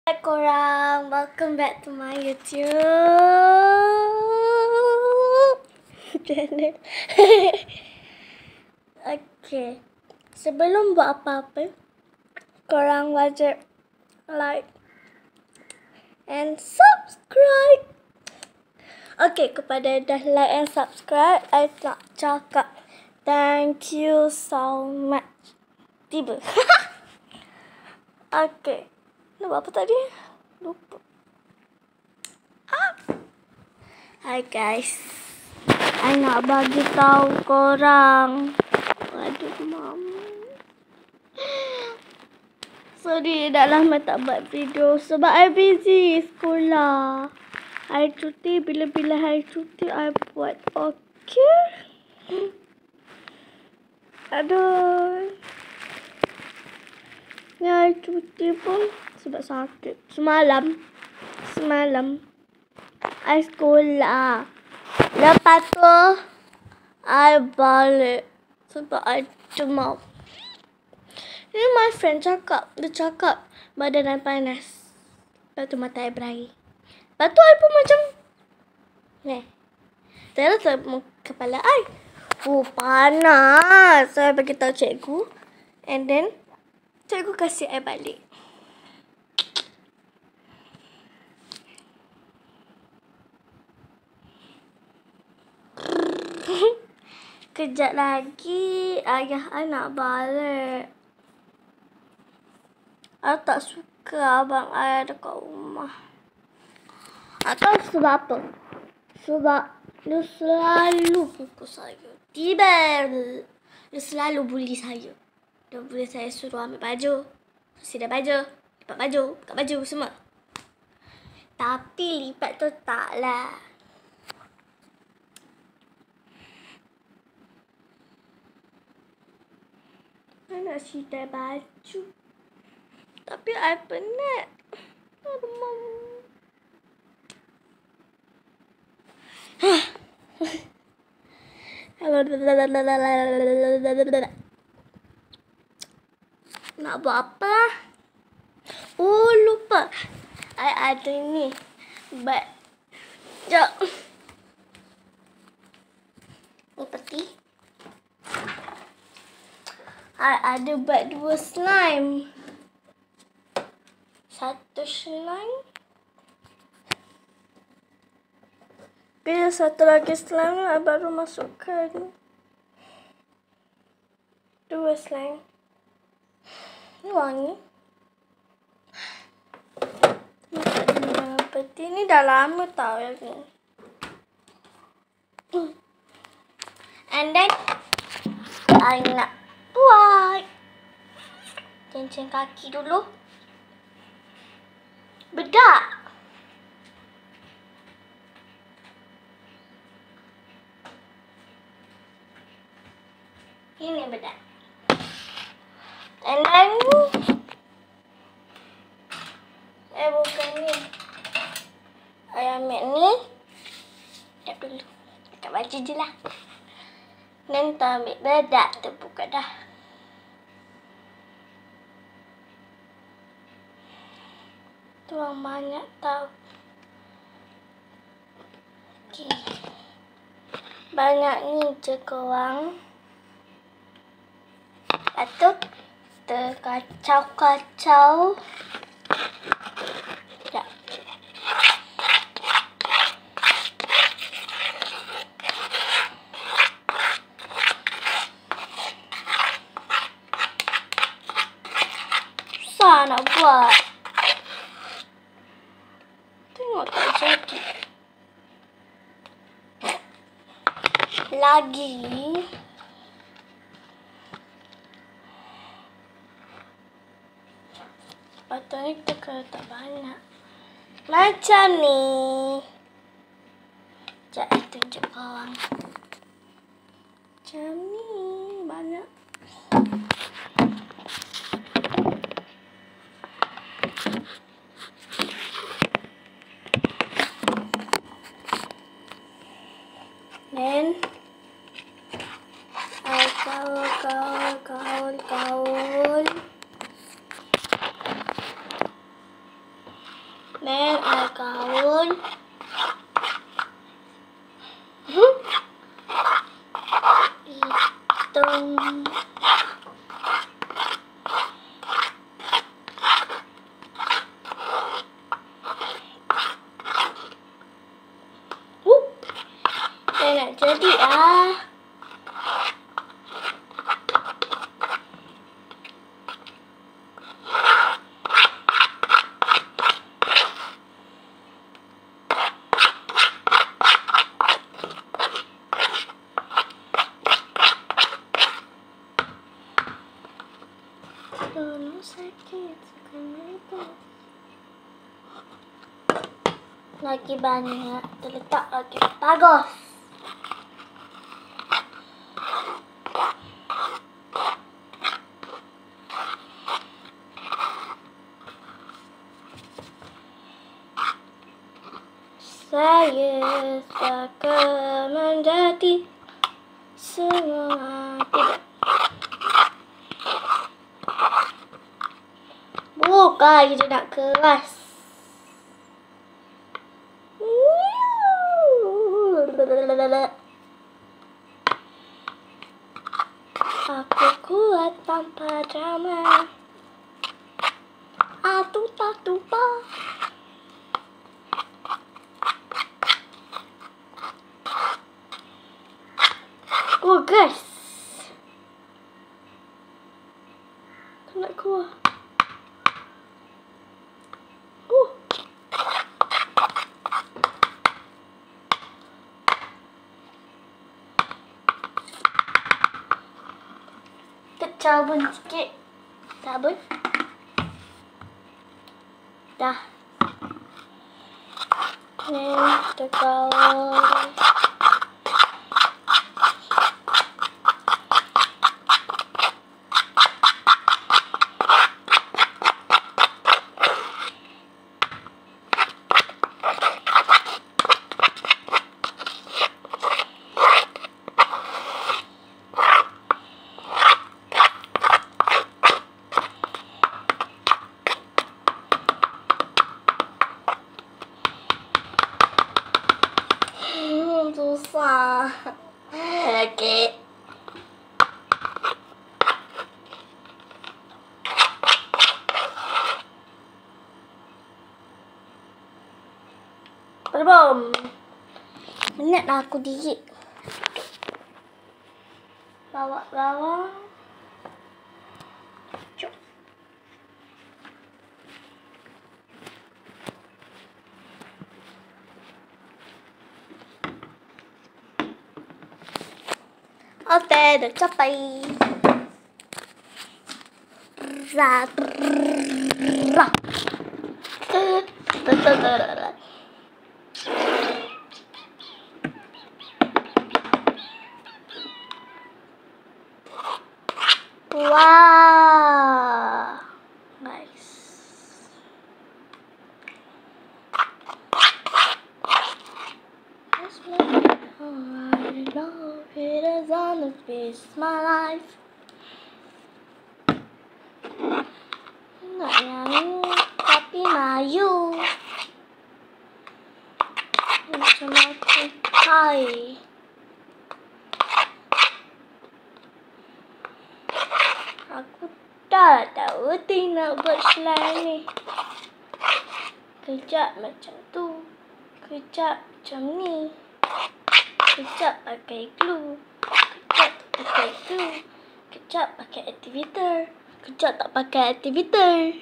Hai korang, welcome back to my YouTube channel. Okay, sebelum buat apa-apa, korang wajib like and subscribe. Okay, kepada dah like and subscribe, I nak cakap thank you so much. Tiba. Okay, nak buat apa tadi? Lupa. Hi guys, I nak bagi tahu korang. Aduh mama. Sorry, dah lama tak buat video sebab I busy sekolah. I cuti, bila-bila I cuti I buat. Okay. Aduh. Ya, I cuti pun sebab sakit. Semalam I sekolah. Lepas tu I balik sebab I demam. Ni my friend cakap, dia cakap badan I panas. Lepas tu mata I berair. Lepas tu I pun macam ni. Terus kepala I. Oh panas. Saya bagi tahu cikgu. And then cikgu kasih I balik. Kejap lagi ayah I nak balik. I tak suka abang I ada kat rumah. Atau sebab apa? Sebab dia selalu pukul saya. Dia selalu bully saya. Dia bully saya suruh ambil baju. Sidai baju. Lipat baju. Buka baju semua. Tapi lipat tu taklah. I nak sidai baju. Tapi I penat. Aduh mama. Nak buat apa? Oh lupa. I ada ni. But jap. Ni peti. I ada buat 2 slime. Satu slime. Bila satu lagi slime ni I baru masukkan. 2 slime. Ni wangi. Ni dalam peti ni dah lama tau yang ni. And then I nak buat cincin kaki dulu. Bedak. Ini bedak. And then bukan ni. I ambil ni. Sekejap dulu. Dekat baju je lah. Dan kita ambil bedak tu buka dah. Tuang banyak tau. Okay. Banyak ni je korang. Lepas tu terkacau-kacau. Sekejap. Susah nak buat. Tengok tak jadi. Lagi. Patutnya kita kena letak banyak. Macam ni. Sekejap I tunjuk korang. Macam ni. Banyak. Then I gaul. then I gaun. Hitung. Đây là jadi Dulu sakit sekali itu. Lagi banyak terletak lagi bagus. Saya akan menjadi semua tidak. Bukan itu nak keras. Aku kuat tanpa drama. Tupa. Oh guys, kena keluar. Sabun sikit. Sabun. Dah. Ni terkawan. Susah. Okay. Belum. Minat aku digit. Bawa bawang. Cuk. Oke, udah capai. Wow, nice. I know it is on the face of my life. Nggak nyanyi tapi mayu. Macam-macam. Hai. Aku tak tahu nak buat slime ni. Kejap macam tu. Kejap macam ni. Kejap pakai glue. Kejap tak pakai glue. Kejap pakai activator. Kejap tak pakai activator.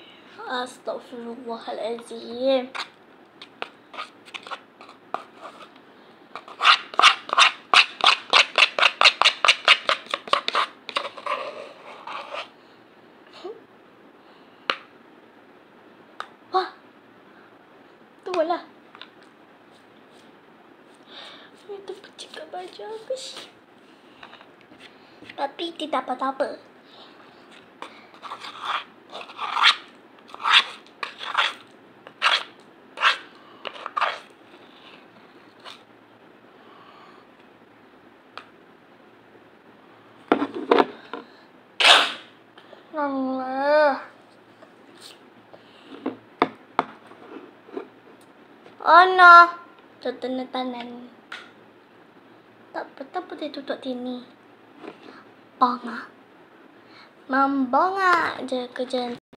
Astaghfirullahalazim. Wah. Tu lah. Itu pecik baju habis. Tapi tidak apa-apa. Allah. Oh no. Tanan. Tak apa dia tutup sini. Bonga. Membonga je kerja